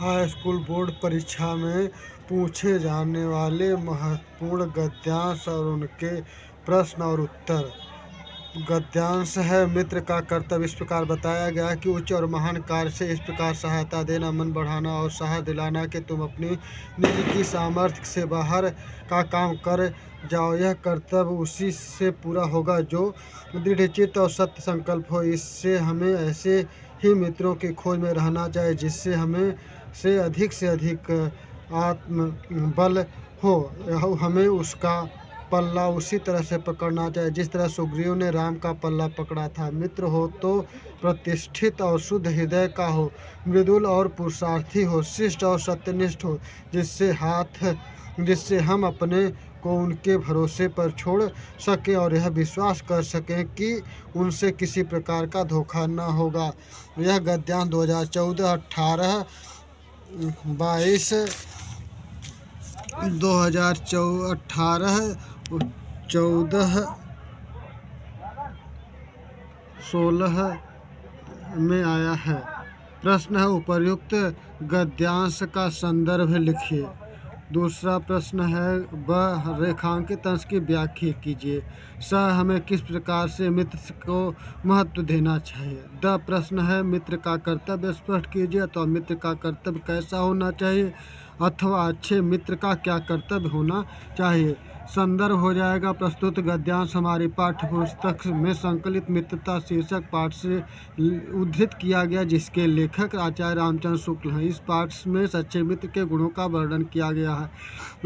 High school board परीक्षा में पूछे जाने वाले महत्वपूर्ण गद्यांश और उनके प्रश्न और उत्तर। गद्यांश है। मित्र का कर्तव्य इस प्रकार बताया गया है कि उच्च और महान कार्य से इस प्रकार सहायता देना, मन बढ़ाना और साहस दिलाना कि तुम अपनी निज की सामर्थ्य से बाहर का काम कर जाओ। यह कर्तव्य उसी से पूरा होगा जो दृढ़चित्त और सत्य संकल्प हो। इससे हमें ऐसे ही मित्रों की खोज में रहना चाहिए जिससे हमें से अधिक आत्मबल हो। हमें उसका पल्ला उसी तरह से पकड़ना चाहिए जिस तरह सुग्रीव ने राम का पल्ला पकड़ा था। मित्र हो तो प्रतिष्ठित और शुद्ध हृदय का हो, मृदुल और पुरुषार्थी हो, शिष्ट और सत्यनिष्ठ हो, जिससे हम अपने को उनके भरोसे पर छोड़ सकें और यह विश्वास कर सकें कि उनसे किसी प्रकार का धोखा न होगा। यह गद्यांश 2014, 18, 22, 2018, 14, 16 में आया है। प्रश्न है, उपर्युक्त गद्यांश का संदर्भ लिखिए। दूसरा प्रश्न है, ब रेखांकित अंश की व्याख्या कीजिए। स हमें किस प्रकार से मित्र को महत्व देना चाहिए। द प्रश्न है, मित्र का कर्तव्य स्पष्ट कीजिए अथवा मित्र का कर्तव्य कैसा होना चाहिए अथवा अच्छे मित्र का क्या कर्तव्य होना चाहिए। संदर्भ हो जाएगा, प्रस्तुत गद्यांश हमारी पाठ्य पुस्तक में संकलित मित्रता शीर्षक पाठ से उद्धृत किया गया जिसके लेखक आचार्य रामचंद्र शुक्ल हैं। इस पाठ में सच्चे मित्र के गुणों का वर्णन किया गया है।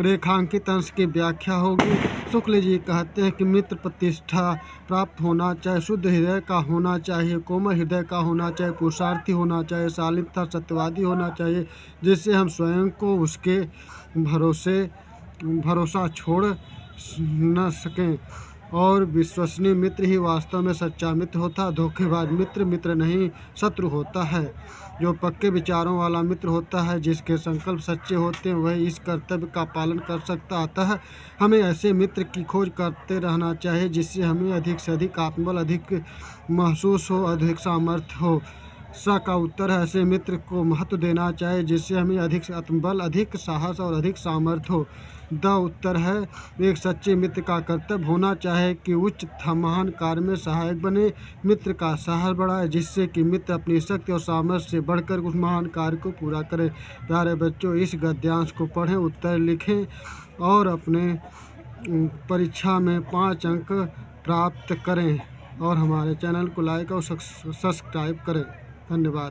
रेखांकित अंश की व्याख्या होगी। शुक्ल जी कहते हैं कि मित्र प्रतिष्ठा प्राप्त होना चाहिए, शुद्ध हृदय का होना चाहिए, कोमल हृदय का होना चाहिए, पुरुषार्थी होना चाहिए, शालीन तथा सत्यवादी होना चाहिए जिससे हम स्वयं को उसके भरोसा छोड़ न सकें। और विश्वसनीय मित्र ही वास्तव में सच्चा मित्र होता है। धोखेबाज मित्र नहीं शत्रु होता है। जो पक्के विचारों वाला मित्र होता है, जिसके संकल्प सच्चे होते हैं, वह इस कर्तव्य का पालन कर सकता है। अतः हमें ऐसे मित्र की खोज करते रहना चाहिए जिससे हमें अधिक से अधिक आत्मबल अधिक महसूस हो, अधिक सामर्थ्य हो। स का उत्तर है, ऐसे मित्र को महत्व देना चाहिए जिससे हमें अधिक आत्मबल, अधिक साहस और अधिक सामर्थ्य हो। द उत्तर है, एक सच्चे मित्र का कर्तव्य होना चाहिए कि उच्च तथा महान कार्य में सहायक बने, मित्र का साहस बढ़ाए जिससे कि मित्र अपनी शक्ति और सामर्थ्य से बढ़कर उस महान कार्य को पूरा करें। प्यारे बच्चों, इस गद्यांश को पढ़ें, उत्तर लिखें और अपने परीक्षा में 5 अंक प्राप्त करें और हमारे चैनल को लाइक और सब्सक्राइब करें। धन्यवाद।